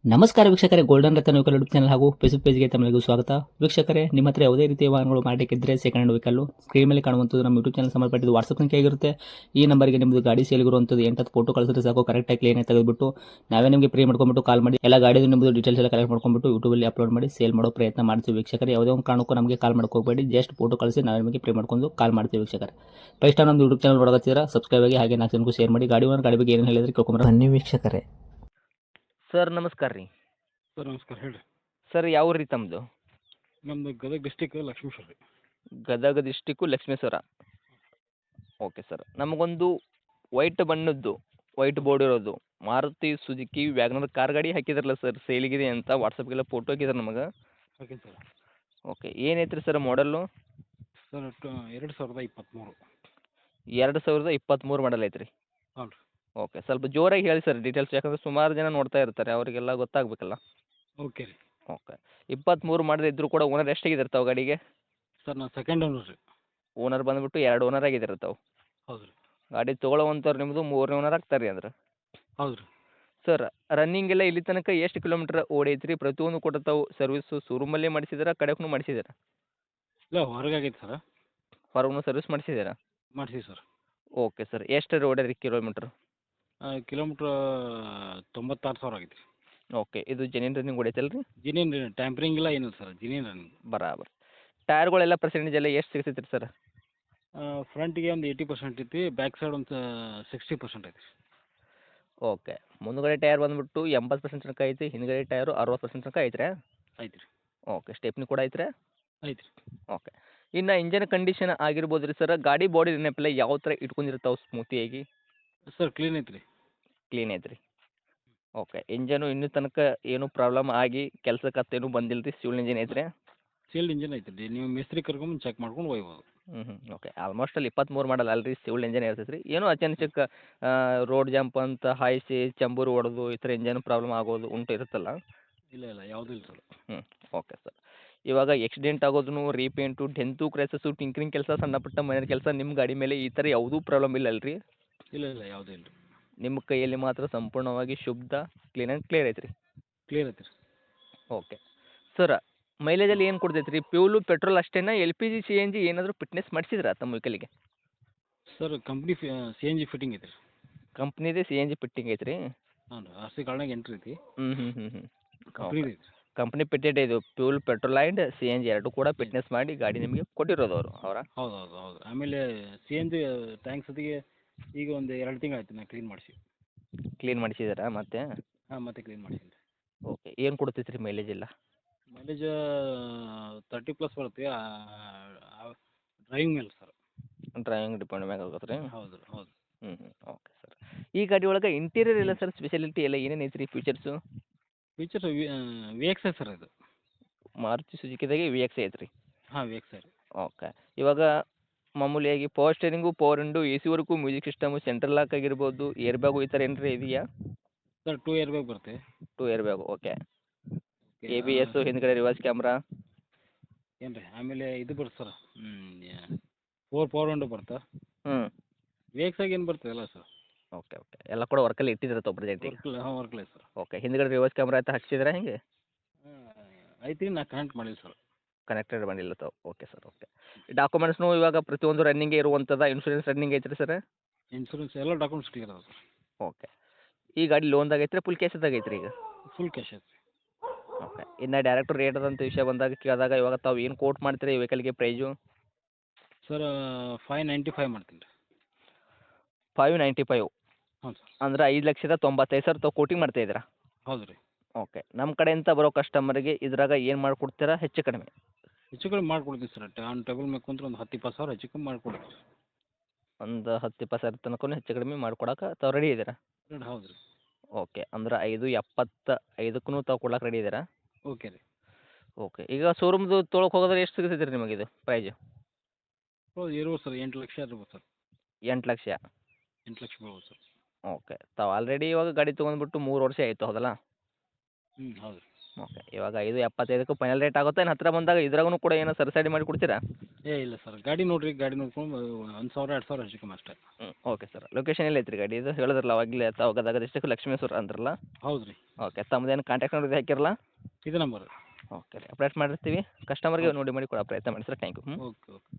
ನಮಸ್ಕಾರ ವೀಕ್ಷಕರೇ, ಗೋಲ್ಡನ್ ರತ್ನ vehicle YouTube channel ಹಾಗೂ ಫೇಸ್ಬುಕ್ ಪೇಜ್ಗೆ ತಮ್ಮಲ್ಲಿಗೂ ಸ್ವಾಗತ. ವೀಕ್ಷಕರೇ, ನಿಮ್ಮ ಹತ್ರ ಯಾವುದೇ ರೀತಿಯ ವಾಹನಗಳು ಮಾರಾಟಕ್ಕಿದ್ದರೆ ಸೆಕೆಂಡ್ ಹ್ಯಾಂಡ್ ವೆಹಿಕಲ್ ಸ್ಕ್ರೀನ್ ಮೇಲೆ ಕಾಣುವಂಥದ್ದು ನಮ್ಮ ಯೂಟ್ಯೂಬ್ ಚಾನಲ್ ಸಂಬಂಧಪಟ್ಟಿದ್ದು ವಾಟ್ಸಪ್ ಸಂಖ್ಯೆ ಆಗಿರುತ್ತೆ. ಈ ನಂಬರ್ಗೆ ನಿಮ್ಮದು ಗಾಡಿ ಸೇಲ್ಗಿರುವಂಥದ್ದು 8 ಫೋಟೋ ಕಳಿಸಿದ್ರೆ ಸಾಕು, ಕರೆಕ್ಟಾಗಿ ಕ್ಲೀನಾಗಿ ತೆಗೆದುಬಿಟ್ಟು ನಾವೇ ನಿಮಗೆ ಪ್ರೀ ಮಾಡ್ಕೊಂಡ್ಬಿಟ್ಟು ಕಾಲ್ ಮಾಡಿ ಎಲ್ಲ ಗಾಡಿದು ನಿಮ್ಮದು ಡೀಟೇಲ್ಸ್ ಎಲ್ಲ ಕಲೆಕ್ಟ್ ಮಾಡ್ಕೊಂಡ್ಬಿಟ್ಟು ಯೂಟ್ಯೂಬಲ್ಲಿ ಅಪ್ಲೋಡ್ ಮಾಡಿ ಸೇಲ್ ಮಾಡೋ ಪ್ರಯತ್ನ ಮಾಡ್ತೀವಿ ವೀಕ್ಷಕರೇ. ಯಾವುದೇ ಒಂದು ಕಾರಣಕ್ಕೂ ನಮಗೆ ಕಾಲ್ ಹೋಗಬೇಡಿ, ಜಸ್ಟ್ ಫೋಟೋ ಕಳಿಸಿ ನಾವೇ ನಿಮಗೆ ಪ್ರೀ ಮಾಡ್ಕೊಂಡು ಕಾಲ್ ಮಾಡ್ತೀವಿ ವೀಕ್ಷಕರೇ. ಫಸ್ಟ್ ಟೈಮ್ ನಮ್ಮ ಯೂಟ್ಯೂಬ್ ಚಾನಲ್ ನೋಡೋತ್ತಿರ ಸಬ್ಸ್ಕ್ರೈಬ್ ಆಗಿ ಹಾಗೆ 4 ಜನಕ್ಕೂ ಶೇರ್ ಮಾಡಿ. ಗಾಡಿ ಬಗ್ಗೆ ಏನು ಹೇಳಿದ್ರೆ ಕೇಳ್ಕೊಂಬರ ಬನ್ನಿ ವೀಕ್ಷಕರೇ. ಸರ್ ನಮಸ್ಕಾರ ರೀ. ಸರ್ ನಮಸ್ಕಾರ ಹೇಳ್ರಿ. ಸರ್ ಯಾವ ರೀ ತಮ್ಮದು? ನಮ್ಮದು ಗದಗ ಡಿಸ್ಟಿಕ್ ಲಕ್ಷ್ಮೇಶ್ವರ ರೀ. Gadag district Lakshmeshwar. Okay sir, ನಮಗೊಂದು ವೈಟ್ ಬಣ್ಣದ್ದು ವೈಟ್ ಬೋರ್ಡ್ ಇರೋದು ಮಾರುತಿ ಸುಜುಕಿ ವ್ಯಾಗನರ್ ಕಾರ್ ಗಾಡಿ ಹಾಕಿದ್ರಲ್ಲ ಸರ್, ಸೇಲಿಗಿದೆ ಅಂತ ವಾಟ್ಸಪ್ಗೆಲ್ಲ ಫೋಟೋ ಹಾಕಿದ್ರೆ ನಮಗೆ. Okay sir. ಓಕೆ, ಏನೈತ್ರಿ ಸರ್ ಮಾಡಲ್ಲು? ಸರ್ 2023. 2023 ಮಾಡಲ್ ಐತ್ರಿ. ಹ್ಞೂ ರೀ. ಓಕೆ, ಸ್ವಲ್ಪ ಜೋರಾಗಿ ಹೇಳಿ ಸರ್ ಡೀಟೇಲ್ಸ್, ಯಾಕಂದ್ರೆ ಸುಮಾರು ಜನ ನೋಡ್ತಾ ಇರ್ತಾರೆ, ಅವರಿಗೆಲ್ಲ ಗೊತ್ತಾಗಬೇಕಲ್ಲ. ಓಕೆ ರೀ. ಓಕೆ, 23 ಮಾಡಲ್ ಇದ್ದರೂ ಕೂಡ ಓನರ್ ಎಷ್ಟಾಗಿದ್ದಾರೆ ತಾವು ಗಾಡಿಗೆ? ಸರ್ ನಾನು ಸೆಕೆಂಡ್ ಓನರ್ ರೀ. ಓನರ್ ಬಂದುಬಿಟ್ಟು 2 ಓನರ್ ಆಗಿದ್ದಾರೆ ತಾವು. ಹೌದು ರೀ. ಗಾಡಿ ತೊಗೊಳ್ಳೋವಂಥವ್ರು ನಿಮ್ಮದು 3ನೇ ಓನರ್ ಆಗ್ತಾರೆ ರೀ ಅಂದ್ರೆ. ಹೌದು ರೀ. ಸರ್ ರನ್ನಿಂಗ್ ಎಲ್ಲ ಇಲ್ಲಿ ತನಕ ಎಷ್ಟು ಕಿಲೋಮೀಟ್ರ್ ಓಡೈತ್ರಿ? ಪ್ರತಿಯೊಂದು ಕೂಡ ತಾವು ಸರ್ವಿಸು ಶೋರೂಮಲ್ಲೇ ಮಾಡಿಸಿದ್ದೀರಾ, ಕಡೆಗೂ ಮಾಡಿಸಿದ್ದೀರಾ? ಇಲ್ಲ ಹೊರಗೆ ಆಗೈತೆ ಸರ್. ಹೊರಗೂ ಸರ್ವಿಸ್ ಮಾಡಿಸಿದ್ದೀರಾ? ಮಾಡಿಸಿ ಸರ್. ಓಕೆ ಸರ್, ಎಷ್ಟು ಓಡ್ಯಾರಿ ಕಿಲೋಮೀಟ್ರ್? ಕಿಲೋಮೀಟ್ರ್ 96,000 ಆಗೈತೆ ರೀ. ಓಕೆ, ಇದು ಜೆನ್ಯೂನ್ ರನ್ನಿಂಗ್ ಹೊಡೈತಲ್ಲ ರೀ? ಜಿನಿಯನ್ ರೀ, ಟ್ಯಾಂಪ್ರಿಂಗ್ ಇಲ್ಲ ಏನಿಲ್ಲ ಸರ್, ಜಿನಿಯನ್ ರನ್ನಿಂಗ್. ಬರಾಬರ್. ಟೈರ್ಗಳೆಲ್ಲ ಪರ್ಸೆಂಟೇಜ್ ಎಲ್ಲ ಎಷ್ಟು ಸಿಗ್ತೈತೆ ರೀ ಸರ್? ಫ್ರಂಟಿಗೆ ಒಂದು 80% ಐತಿ, ಬ್ಯಾಕ್ ಸೈಡ್ ಒಂದು 60% ಐತಿ ರೀ. ಓಕೆ, ಮುಂದುಗಡೆ ಟೈರ್ ಬಂದುಬಿಟ್ಟು 80% ತನಕ ಐತಿ, ಹಿಂದುಗಡೆ ಟೈರು 60% ತನಕ ಐತ್ರಿ? ಐತಿ ರೀ. ಓಕೆ, ಸ್ಟೆಪ್ನಿ ಕೂಡ ಐತ್ರಿ? ಐತಿ ರೀ. ಓಕೆ, ಇನ್ನು ಇಂಜನ್ ಕಂಡೀಷನ್ ಆಗಿರ್ಬೋದು ರೀ ಸರ್, ಗಾಡಿ ಬಾಡಿ ನೆನಪಿಲ್ಲ ಯಾವ ಥರ ಇಟ್ಕೊಂಡಿರ್ತಾವೆ ಸ್ಮೂತಿಯಾಗಿ? ಸರ್ ಕ್ಲೀನ್ ಐತಿ ರೀ. ಕ್ಲೀನ್ ಐತ್ರಿ. ಓಕೆ, ಇಂಜನು ಇನ್ನೂ ತನಕ ಏನು ಪ್ರಾಬ್ಲಮ್ ಆಗಿ ಕೆಲಸಕ್ಕತ್ತೇನು ಬಂದಿಲ್ಲ ರೀ? ಸಿವಿಲ್ ಇಂಜಿನ್ ಐತ್ರಿ? ಸೀಲ್ಡ್ ಇಂಜಿನ್ ಐತಿ ರೀ, ನೀವು ಮಿಸ್ತ್ರಿ ಕರ್ಕೊಂಬಂದು ಚೆಕ್ ಮಾಡ್ಕೊಂಡು ಒಯ್ಬೋದು. ಓಕೆ, ಆಲ್ಮೋಸ್ಟ್ ಅಲ್ಲಿ 23 ಮಾಡಲ್ ಅಲ್ರಿ, ಸಿವಿಲ್ ಇಂಜನ್ ಇರ್ತೈತೆ ರೀ. ಏನೋ ಅಚಾನಕ್ ರೋಡ್ ಜಂಪ್ ಅಂತ ಹಾಯಿಸಿ ಚಂಬೂರು ಹೊಡೆದು ಈ ಥರ ಇಂಜನ್ ಪ್ರಾಬ್ಲಮ್ ಆಗೋದು ಉಂಟು ಇರುತ್ತಲ್ಲ? ಇಲ್ಲ ಯಾವುದೂ ಇಲ್ಲ ಸರ್. Okay sir. ಇವಾಗ ಆಕ್ಸಿಡೆಂಟ್ ಆಗೋದು, ರೀಪೇಂಟು, ಡೆಂತು, ಕ್ರ್ಯಾಸಸ್ಸು, ಟಿಂಕ್ರಿಂಗ್ ಕೆಲಸ, ಸಣ್ಣ ಪುಟ್ಟ ಮನೆ ಕೆಲಸ ನಿಮ್ಮ ಗಾಡಿ ಮೇಲೆ ಈ ಥರ ಯಾವುದೂ ಪ್ರಾಬ್ಲಮ್ ಇಲ್ಲ ಅಲ್ರಿ? ಇಲ್ಲ ಯಾವುದೂ ಇಲ್ಲ ರೀ. ನಿಮ್ಮ ಕೈಯಲ್ಲಿ ಮಾತ್ರ ಸಂಪೂರ್ಣವಾಗಿ ಶುದ್ಧ ಕ್ಲೀನ್ ಆ್ಯಂಡ್ ಕ್ಲಿಯರ್ ಐತ್ರಿ. ಕ್ಲಿಯರ್ ಐತಿ ರೀ. ಓಕೆ ಸರ್, ಮೈಲೇಜಲ್ಲಿ ಏನು ಕೊಡ್ತೈತೆ ರೀ? ಫ್ಯೂಲು ಪೆಟ್ರೋಲ್ ಅಷ್ಟೇನಾ? LPG CNG ಏನಾದರೂ ಫಿಟ್ನೆಸ್ ಮಾಡಿಸಿದ್ರಾ ತಮ್ಮ ವೆಹಿಕಲ್ಗೆ? ಸರ್ ಕಂಪ್ನಿ CNG ಫಿಟ್ಟಿಂಗ್ ಐತಿ ರೀ. ಕಂಪ್ನಿದೇ CNG ಫಿಟ್ಟಿಂಗ್ ಐತ್ರಿ? ಹಾಂ ರೀ, RC ಕಾರ್ಡ್ನಾಗ ಎಂಟ್ರಿ ಐತಿ. ಹ್ಞೂ ಕಂಪ್ನಿ ಐತಿ. ಕಂಪ್ನಿ ಫಿಟ್ಟೆಡ್ ಇದು ಫ್ಯೂಲ್ ಪೆಟ್ರೋಲ್ ಆ್ಯಂಡ್ CNG ಎರಡೂ ಕೂಡ ಫಿಟ್ನೆಸ್ ಮಾಡಿ ಗಾಡಿ ನಿಮಗೆ ಕೊಟ್ಟಿರೋದು ಅವರು ಅವರಾ? ಹೌದು. ಆಮೇಲೆ CNG ಟ್ಯಾಂಕ್ ಸತಿಗೆ ಈಗ ಒಂದು 2 ತಿಂಗಳು ಆಯ್ತು ನಾನು ಕ್ಲೀನ್ ಮಾಡಿಸಿ. ಕ್ಲೀನ್ ಮಾಡಿಸಿದ್ದೀರಾ ಮತ್ತೆ? ಹಾಂ ಮತ್ತೆ ಕ್ಲೀನ್ ಮಾಡಿಸಿನಿ ರೀ. ಓಕೆ, ಏನು ಕೊಡ್ತೈತೆ ರೀ ಮೈಲೇಜ್ ಎಲ್ಲ? ಮೈಲೇಜ್ 30+ ಬರುತ್ತೆ. ಡ್ರೈವಿಂಗ್ ಮೇಲೆ ಸರ್. ಡ್ರೈವಿಂಗ್ ಡಿಪೆಂಡ್ ಮ್ಯಾಗ ಆಗುತ್ತೆ ರೀ? ಹೌದು. Okay sir. ಈ ಗಾಡಿ ಒಳಗೆ ಇಂಟೀರಿಯರ್ ಎಲ್ಲ ಸರ್ ಸ್ಪೆಷಾಲಿಟಿ ಎಲ್ಲ ಏನೇನು ಐತೆ ರೀ ಫೀಚರ್ಸು? ಫೀಚರ್ಸ್ VXI ಸರ್ ಇದು. ಮಾರುತಿ ಸುಜುಕಿದಾಗೆ VXI ಐತೆ ರೀ? ಹಾಂ VXI ರೀ. ಓಕೆ, ಇವಾಗ ಮಾಮೂಲಿಯಾಗಿ power steering, power window, AC music system, central lock ಆಗಿರ್ಬೋದು, ಏರ್ ಬ್ಯಾಗು ಈ ಥರ ಏನಾರ ಇದೆಯಾ? ಸರ್ 2 ಇಯರ್ ಬ್ಯಾಗ್ ಬರುತ್ತೆ. 2 air bag. Okay, okay. ABS, ಹಿಂದ್ಗಡೆ ರಿವರ್ಸ್ ಕ್ಯಾಮ್ರಾ? ಏನು ರೀ, ಆಮೇಲೆ ಇದು ಬರುತ್ತೆ ಸರ್. 4 ಪವರ್ ವಿಂಡೋ ಬರುತ್ತೆ. VXI ಏನು ಬರ್ತದೆ ಎಲ್ಲ ಸರ್. ಓಕೆ ಎಲ್ಲ ಕೂಡ ವರ್ಕಲ್ಲಿ ಇಟ್ಟಿದ್ರೆ ಪ್ರೆಸೆಂಟಿಗೆ? ವರ್ಕ್ಲೆ ಸರ್. ಓಕೆ, ಹಿಂದ್ಗಡೆ ರಿವರ್ಸ್ ಕ್ಯಾಮ್ರಾ ಅಂತ ಹಾಕ್ಸಿದ್ರೆ ಹೆಂಗೆ? ಐತಿ ರೀ, ನಾ ಕನೆಕ್ಟ್ ಮಾಡಿಲ್ಲ ಸರ್. ಕನೆಕ್ಟೆಡ್ ಬಂದಿಲ್ಲ ತಾವು? Okay sir. ಓಕೆ, ಡಾಕ್ಯುಮೆಂಟ್ಸ್ನು ಇವಾಗ ಪ್ರತಿಯೊಂದು ರನ್ನಿಂಗೇ ಇರುವಂಥದ್ದು? ಇನ್ಶೂರೆನ್ಸ್ ರನ್ನಿಂಗ್ ಐತೆ ರೀ ಸರ್? ಇನ್ಶೂರೆನ್ಸ್ ಎಲ್ಲ ಡಾಕ್ಯುಮೆಂಟ್ಸ್ ಕ್ಲಿಯರ್ ಅದಾವೆ ಸರ್. ಓಕೆ, ಈ ಗಾಡಿ ಲೋನ್ದಾಗ ಐತ್ರಿ ಫುಲ್ ಕ್ಯಾಶದಾಗ ಐತ್ರಿ ಈಗ? ಫುಲ್ ಕ್ಯಾಶ್ ಐತೆ ರೀ. ಓಕೆ, ಇನ್ನು ಡೈರೆಕ್ಟ್ ರೇಟ್ ಅದಂತ ವಿಷಯ ಬಂದಾಗ ಕೇಳಿದಾಗ ಇವಾಗ ತಾವು ಏನು ಕೋಟ್ ಮಾಡ್ತೀರಿ ಈ ವೆಹಿಕಲ್ಗೆ ಪ್ರೈಸು? ಸರ್ 595 ಮಾಡ್ತೀನಿ ರೀ. 595? ಹ್ಞೂ ಸರ್. ಅಂದ್ರೆ 5,95,000 ತಾವು ಕೋಟಿಂಗ್ ಮಾಡ್ತಾ ಇದ್ದೀರಾ? ಹೌದು ರೀ. ಓಕೆ, ನಮ್ಮ ಕಡೆಯಿಂದ ಬರೋ ಕಸ್ಟಮರ್ಗೆ ಇದ್ರಾಗ ಏನು ಮಾಡಿಕೊಡ್ತೀರಾ ಹೆಚ್ಚು ಕಡಿಮೆ? ಹೆಚ್ಚು ಕಡಿಮೆ ಮಾಡ್ಕೊಡ್ತೀವಿ ಸರ್. ಟೇಬಲ್ ಮೇಲೆ ಕುಂತ್ರೆ ಒಂದು 10-20 ಸಾವಿರ ಹೆಚ್ಚು ಕಮ್ಮಿ ಮಾಡ್ಕೊಡ್ತೀವಿ. ಒಂದು 10-20,000 ತನಕನೂ ಹೆಚ್ಚು ಕಡಿಮೆ ಮಾಡ್ಕೊಡಕ್ಕೆ ತಾವು ರೆಡಿ ಇದ್ದೀರಾ? ಹೌದು ರೀ. ಓಕೆ, ಅಂದ್ರೆ 5,75,000ಕ್ಕೂ ತಾವು ಕೊಡ್ಲಿಕ್ಕೆ ರೆಡಿ ಇದ್ದೀರಾ? ಓಕೆ ರೀ. ಓಕೆ, ಈಗ ಶೋರೂಮ್ದು ತೊಗೊಳಕ್ಕೆ ಹೋಗೋದ್ರೆ ಎಷ್ಟು ಸಿಗ್ತೈತೆ ರೀ ನಿಮಗಿದು ಪ್ರೈಜು? ಹೌದು ಇರ್ಬೋದು ಸರ್. 8 ಲಕ್ಷ ಇರ್ಬೋದು ಸರ್. 8 ಲಕ್ಷ? 8 ಲಕ್ಷ ಬರ್ಬೋದು ಸರ್. ಓಕೆ, ತಾವು ಆಲ್ರೆಡಿ ಇವಾಗ ಗಾಡಿ ತೊಗೊಂಡ್ಬಿಟ್ಟು 3 ವರ್ಷ ಆಯಿತು ಹೌದಲ್ಲ? ಹೌದು ರೀ. ಓಕೆ ಇವಾಗ 5.75ಕ್ಕೆ ಫೈನಲ್ ರೇಟ್ ಆಗುತ್ತೆ ಇನ್ನು ಹತ್ತಿರ ಬಂದಾಗ ಇದ್ರಾಗೂ ಕೂಡ ಏನೋ ಸಬ್ಸಿಡಿ ಮಾಡಿ ಕೊಡ್ತೀರಾ? ಇಲ್ಲ ಸರ್ ಗಾಡಿ ನೋಡಿರಿ ಗಾಡಿ ನೋಡ್ಕೊಂಡು 1,000 2,000 ಹೆಚ್ಚು ಕಮ್ಮಿ ಅಷ್ಟೇ. ಓಕೆ ಸರ್ ಲೊಕೇಶನ್ ಎಲ್ಲಿ ಐತ್ರಿ ಗಾಡಿ ಇದು ಹೇಳಿದ್ರಲ್ಲ ಅವಾಗಲೇ ತಾವಗದಾಗ ಡಿಸ್ಟಿಕ್ ಲಕ್ಷ್ಮೇಶ್ವರ ಅಂದ್ರಲ್ಲ? ಹೌದು ರೀ. ಓಕೆ ತಮ್ಮದೇನು ಕಾಂಟ್ಯಾಕ್ಟ್ ನಂಬರ್ ಹಾಕಿರಲ್ಲ? ಇದು ನಂಬರ್. ಓಕೆ ರೀ ಅಪ್ಡೇಟ್ ಮಾಡಿರ್ತೀವಿ ಕಸ್ಟಮರ್ಗೆ ನೋಡಿ ಮಾಡಿ ಕೊಡೋ ಪ್ರಯತ್ನ ಮಾಡಿ sir thank you. Okay okay.